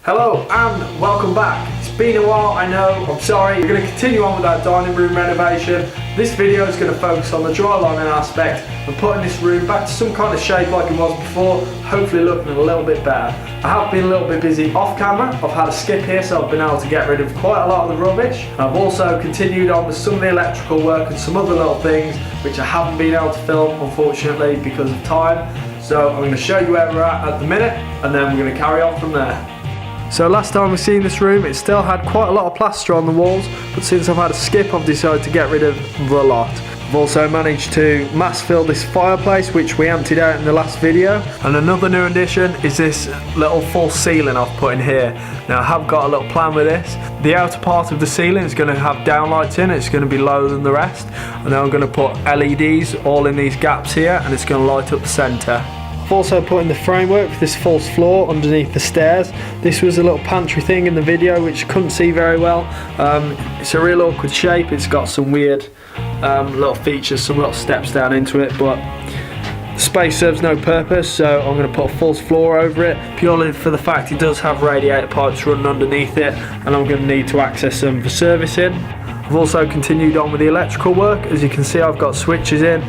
Hello and welcome back. It's been a while, I know, I'm sorry. We're going to continue on with our dining room renovation. This video is going to focus on the dry lining aspect and putting this room back to some kind of shape like it was before, hopefully looking a little bit better. I have been a little bit busy off camera. I've had a skip here, so I've been able to get rid of quite a lot of the rubbish. I've also continued on with some of the electrical work and some other little things which I haven't been able to film, unfortunately, because of time. So I'm going to show you where we're at the minute and then we're going to carry on from there. So last time we seen this room, it still had quite a lot of plaster on the walls, but since I've had a skip, I've decided to get rid of the lot. I've also managed to mass fill this fireplace, which we emptied out in the last video. And another new addition is this little false ceiling I've put in here. Now I have got a little plan with this. The outer part of the ceiling is going to have downlights in, it's going to be lower than the rest. And then I'm going to put LEDs all in these gaps here, and it's going to light up the centre. I've also put in the framework for this false floor underneath the stairs. This was a little pantry thing in the video which you couldn't see very well. It's a real awkward shape, it's got some weird little features, some little steps down into it, but the space serves no purpose, so I'm going to put a false floor over it, purely for the fact it does have radiator pipes running underneath it, and I'm going to need to access them for servicing. I've also continued on with the electrical work. As you can see, I've got switches in,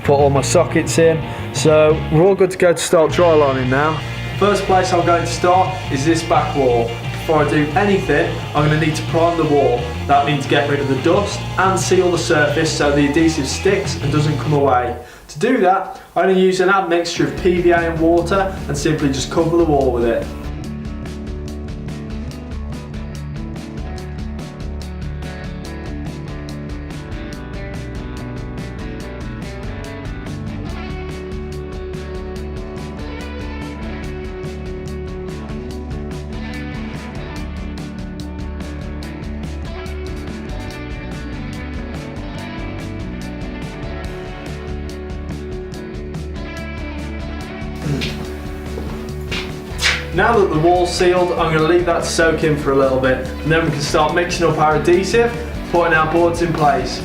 put all my sockets in, so we're all good to go to start dry lining now. First place I'm going to start is this back wall. Before I do anything, I'm going to need to prime the wall. That means get rid of the dust and seal the surface so the adhesive sticks and doesn't come away. To do that, I'm going to use an admixture of PVA and water and simply just cover the wall with it. Now that the wall's sealed, I'm going to leave that to soak in for a little bit, and then we can start mixing up our adhesive, putting our boards in place.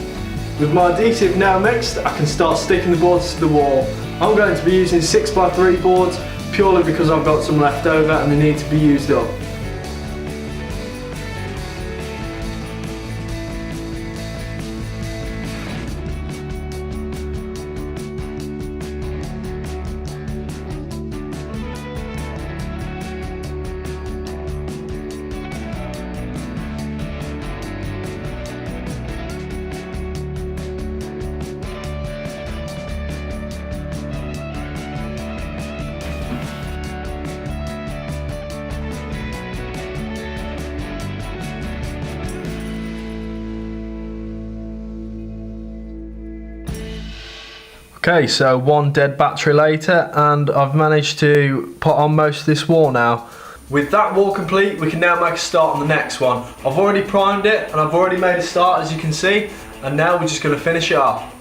With my adhesive now mixed, I can start sticking the boards to the wall. I'm going to be using 6x3 boards, purely because I've got some left over and they need to be used up. Okay, so one dead battery later and I've managed to put on most of this wall now. With that wall complete, we can now make a start on the next one. I've already primed it and I've already made a start, as you can see, and now we're just going to finish it off.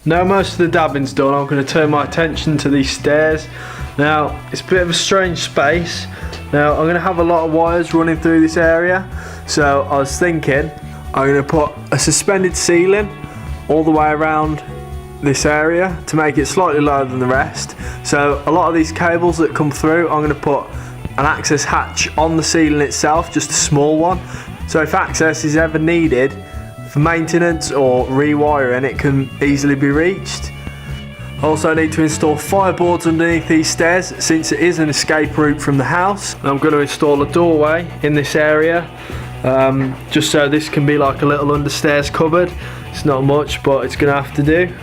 Now most of the dabbing's done, I'm going to turn my attention to these stairs. Now it's a bit of a strange space. Now I'm going to have a lot of wires running through this area, so I was thinking I'm going to put a suspended ceiling all the way around this area to make it slightly lower than the rest. So a lot of these cables that come through, I'm going to put an access hatch on the ceiling itself, just a small one, so if access is ever needed for maintenance or rewiring, it can easily be reached. I also need to install fireboards underneath these stairs since it is an escape route from the house. And I'm going to install a doorway in this area, just so this can be like a little understairs cupboard. It's not much, but it's going to have to do.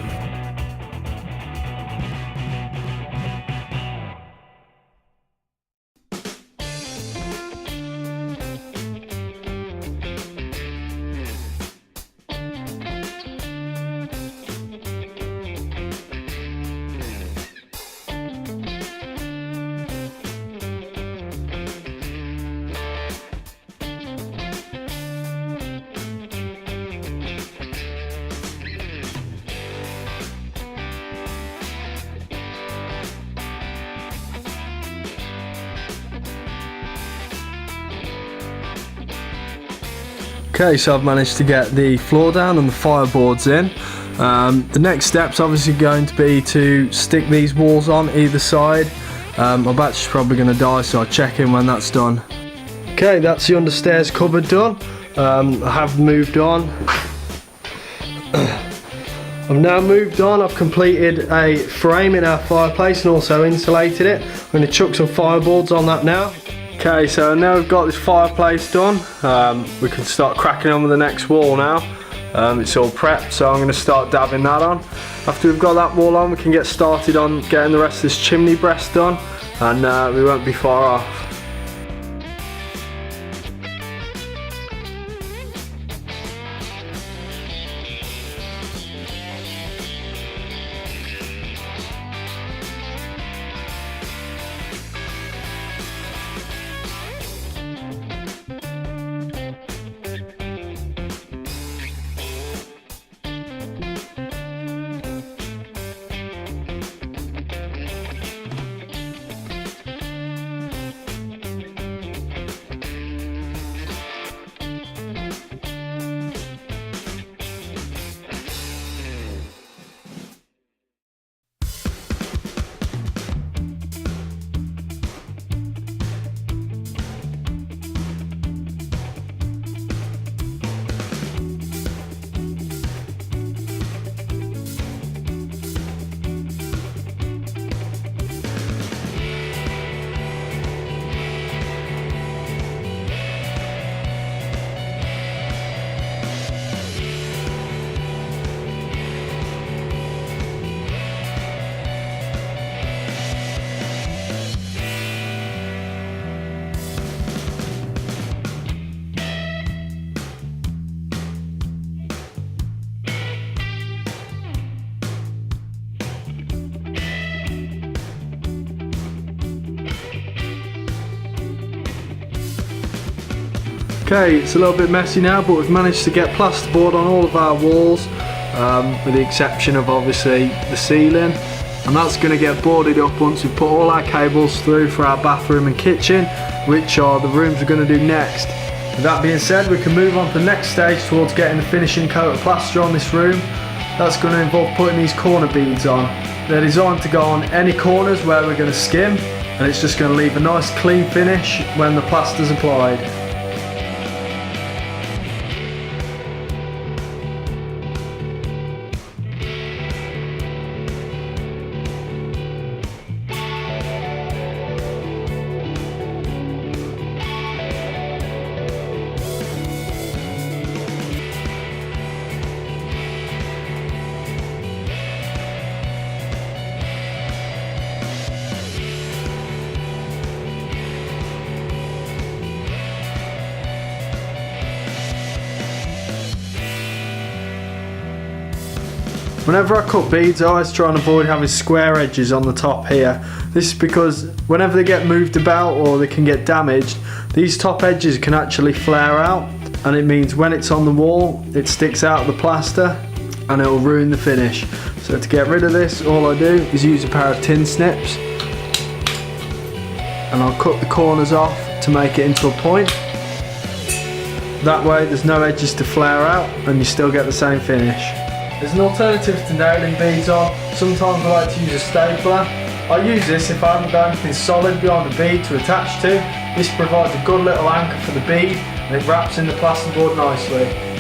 Okay, so I've managed to get the floor down and the fireboards in. The next step's obviously going to be to stick these walls on either side. My battery's probably going to die, so I'll check in when that's done. Okay, that's the understairs cupboard done. I have moved on. I've now moved on. I've completed a frame in our fireplace and also insulated it. I'm going to chuck some fireboards on that now. Okay, so now we've got this fireplace done, we can start cracking on with the next wall now. It's all prepped, so I'm going to start dabbing that on. After we've got that wall on, we can get started on getting the rest of this chimney breast done, and we won't be far off. Okay, it's a little bit messy now, but we've managed to get plasterboard on all of our walls, with the exception of obviously the ceiling, and that's going to get boarded up once we put all our cables through for our bathroom and kitchen, which are the rooms we're going to do next. With that being said, we can move on to the next stage towards getting the finishing coat of plaster on this room. That's going to involve putting these corner beads on. They're designed to go on any corners where we're going to skim, and it's just going to leave a nice clean finish when the plaster's applied. Whenever I cut beads, I always try and avoid having square edges on the top here. This is because whenever they get moved about or they can get damaged, these top edges can actually flare out, and it means when it's on the wall, it sticks out of the plaster. and it'll ruin the finish. So to get rid of this, all I do is use a pair of tin snips, and I'll cut the corners off to make it into a point. That way there's no edges to flare out and you still get the same finish. There's an alternative to nailing beads on. Sometimes I like to use a stapler. I use this if I haven't got anything solid behind the bead to attach to. This provides a good little anchor for the bead and it wraps in the plasterboard nicely.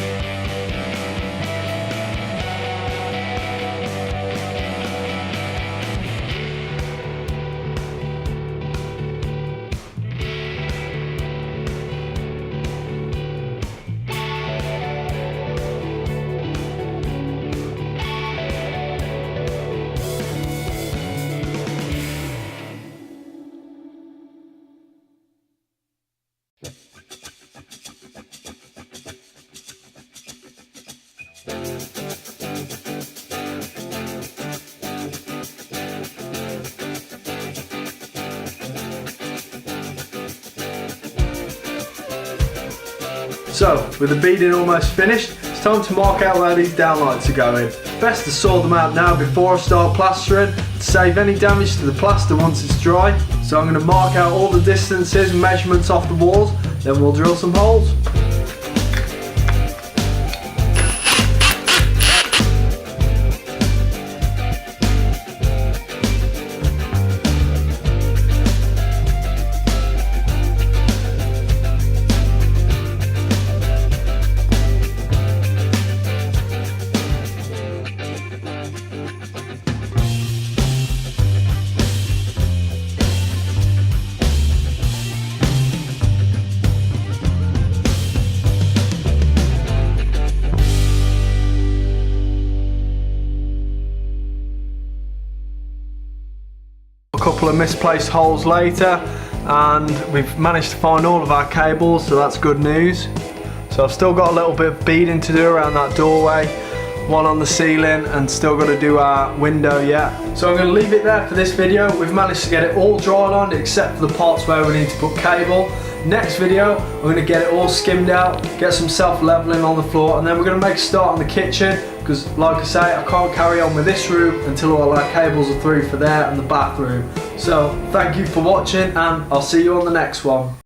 So, with the beading almost finished, it's time to mark out where these downlights are going. Best to sort them out now before I start plastering, to save any damage to the plaster once it's dry. So I'm going to mark out all the distances and measurements off the walls, then we'll drill some holes. A couple of misplaced holes later and we've managed to find all of our cables, so that's good news. So I've still got a little bit of beading to do around that doorway, one on the ceiling, and still got to do our window yet. So I'm going to leave it there for this video. We've managed to get it all dry lined except for the parts where we need to put cable. Next video, I'm going to get it all skimmed out, get some self-leveling on the floor, and then we're going to make a start on the kitchen, because like I say, I can't carry on with this room until all our cables are through for there and the bathroom. So thank you for watching, and I'll see you on the next one.